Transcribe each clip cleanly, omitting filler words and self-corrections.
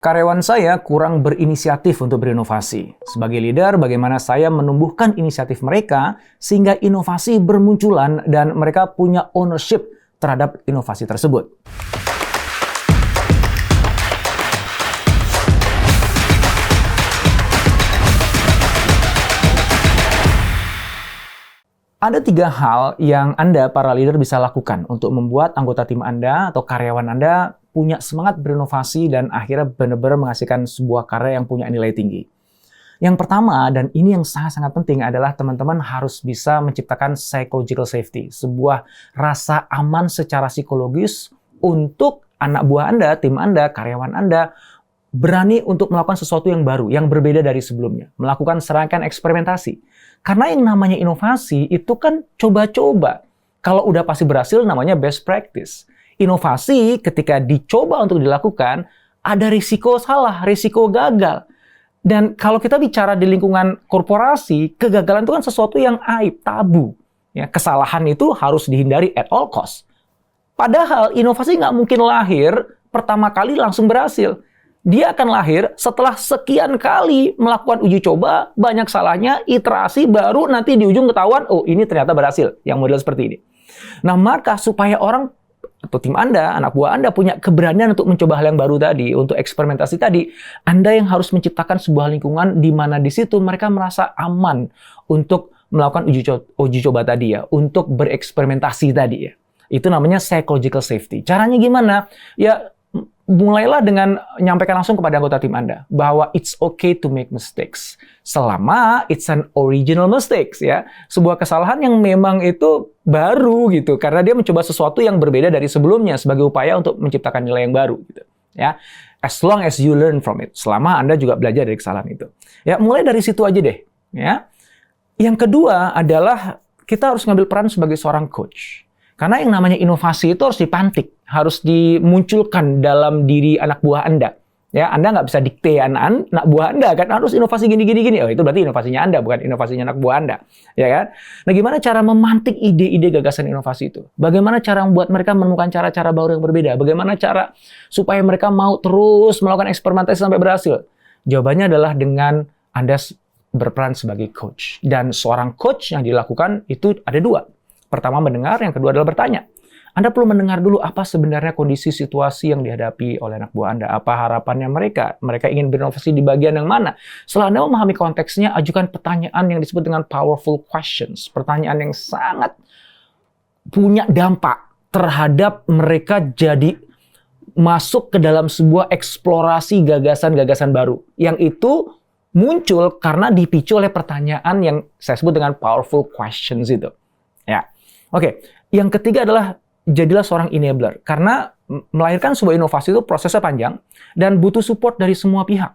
Karyawan saya kurang berinisiatif untuk berinovasi. Sebagai leader, bagaimana saya menumbuhkan inisiatif mereka sehingga inovasi bermunculan dan mereka punya ownership terhadap inovasi tersebut. Ada 3 hal yang Anda, para leader, bisa lakukan untuk membuat anggota tim Anda atau karyawan Anda punya semangat berinovasi dan akhirnya benar-benar menghasilkan sebuah karya yang punya nilai tinggi. Yang pertama, dan ini yang sangat-sangat penting, adalah teman-teman harus bisa menciptakan psychological safety, sebuah rasa aman secara psikologis untuk anak buah Anda, tim Anda, karyawan Anda, berani untuk melakukan sesuatu yang baru, yang berbeda dari sebelumnya. Melakukan serangkaian eksperimentasi. Karena yang namanya inovasi itu kan coba-coba. Kalau udah pasti berhasil namanya best practice. Inovasi ketika dicoba untuk dilakukan, ada risiko salah, risiko gagal. Dan kalau kita bicara di lingkungan korporasi, kegagalan itu kan sesuatu yang aib, tabu. Ya, kesalahan itu harus dihindari at all cost. Padahal inovasi nggak mungkin lahir pertama kali langsung berhasil. Dia akan lahir setelah sekian kali melakukan uji coba, banyak salahnya, iterasi, baru nanti di ujung ketahuan, oh ini ternyata berhasil, yang model seperti ini. Nah, maka supaya orang atau tim Anda, anak buah Anda punya keberanian untuk mencoba hal yang baru tadi, untuk eksperimentasi tadi, Anda yang harus menciptakan sebuah lingkungan di mana di situ mereka merasa aman untuk melakukan uji coba tadi ya, untuk bereksperimentasi tadi ya. Itu namanya psychological safety. Caranya gimana? Ya, mulailah dengan menyampaikan langsung kepada anggota tim Anda bahwa it's okay to make mistakes selama it's an original mistakes ya, sebuah kesalahan yang memang itu baru gitu karena dia mencoba sesuatu yang berbeda dari sebelumnya sebagai upaya untuk menciptakan nilai yang baru gitu ya. As long as you learn from it, selama Anda juga belajar dari kesalahan itu. Ya, mulai dari situ aja deh ya. Yang kedua adalah kita harus ngambil peran sebagai seorang coach. Karena yang namanya inovasi itu harus dipantik, harus dimunculkan dalam diri anak buah Anda. Ya, Anda nggak bisa dikte anak buah Anda kan harus inovasi gini. Oh, itu berarti inovasinya Anda, bukan inovasinya anak buah Anda, ya kan? Nah, gimana cara memantik ide-ide gagasan inovasi itu? Bagaimana cara membuat mereka menemukan cara-cara baru yang berbeda? Bagaimana cara supaya mereka mau terus melakukan eksperimentasi sampai berhasil? Jawabannya adalah dengan Anda berperan sebagai coach. Dan seorang coach yang dilakukan itu ada 2. Pertama mendengar, yang kedua adalah bertanya. Anda perlu mendengar dulu apa sebenarnya kondisi situasi yang dihadapi oleh anak buah Anda. Apa harapannya mereka? Mereka ingin berinovasi di bagian yang mana? Setelah Anda memahami konteksnya, ajukan pertanyaan yang disebut dengan powerful questions. Pertanyaan yang sangat punya dampak terhadap mereka jadi masuk ke dalam sebuah eksplorasi gagasan-gagasan baru. Yang itu muncul karena dipicu oleh pertanyaan yang saya sebut dengan powerful questions itu. Ya. Oke, yang ketiga adalah jadilah seorang enabler. Karena melahirkan sebuah inovasi itu prosesnya panjang dan butuh support dari semua pihak.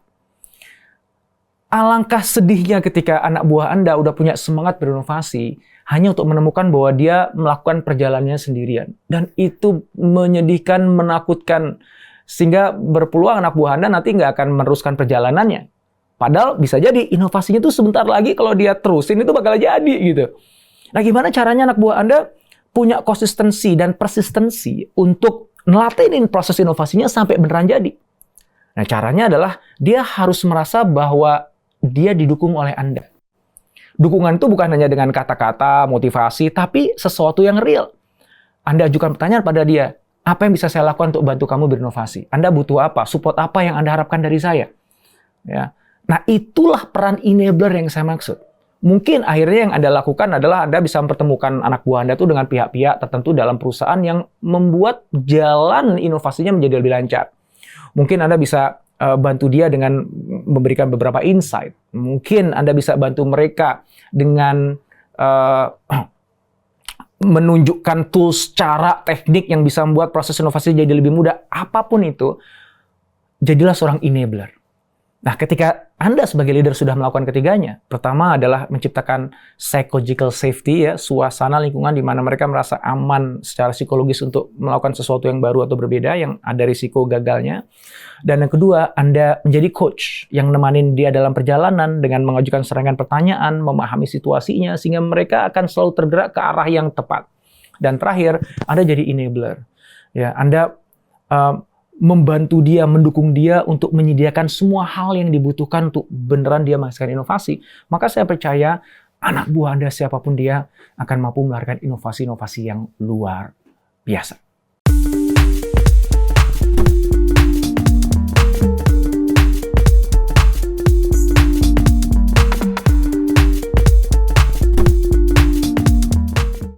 Alangkah sedihnya ketika anak buah Anda udah punya semangat berinovasi hanya untuk menemukan bahwa dia melakukan perjalanannya sendirian. Dan itu menyedihkan, menakutkan. Sehingga berpeluang anak buah Anda nanti nggak akan meneruskan perjalanannya. Padahal bisa jadi inovasinya itu sebentar lagi kalau dia terusin itu bakal jadi gitu. Nah, gimana caranya anak buah Anda punya konsistensi dan persistensi untuk nelatenin proses inovasinya sampai beneran jadi? Nah, caranya adalah dia harus merasa bahwa dia didukung oleh Anda. Dukungan itu bukan hanya dengan kata-kata, motivasi, tapi sesuatu yang real. Anda ajukan pertanyaan pada dia, apa yang bisa saya lakukan untuk bantu kamu berinovasi? Anda butuh apa? Support apa yang Anda harapkan dari saya? Ya. Nah, itulah peran enabler yang saya maksud. Mungkin akhirnya yang Anda lakukan adalah Anda bisa mempertemukan anak buah Anda itu dengan pihak-pihak tertentu dalam perusahaan yang membuat jalan inovasinya menjadi lebih lancar. Mungkin Anda bisa bantu dia dengan memberikan beberapa insight. Mungkin Anda bisa bantu mereka dengan menunjukkan tools, cara, teknik yang bisa membuat proses inovasi jadi lebih mudah. Apapun itu, jadilah seorang enabler. Nah, ketika Anda sebagai leader sudah melakukan ketiganya, pertama adalah menciptakan psychological safety, ya, suasana lingkungan di mana mereka merasa aman secara psikologis untuk melakukan sesuatu yang baru atau berbeda, yang ada risiko gagalnya. Dan yang kedua, Anda menjadi coach yang nemanin dia dalam perjalanan dengan mengajukan serangkaian pertanyaan, memahami situasinya, sehingga mereka akan selalu tergerak ke arah yang tepat. Dan terakhir, Anda jadi enabler. Ya, Anda membantu dia, mendukung dia untuk menyediakan semua hal yang dibutuhkan untuk beneran dia menghasilkan inovasi, maka saya percaya anak buah Anda siapapun dia akan mampu melahirkan inovasi-inovasi yang luar biasa.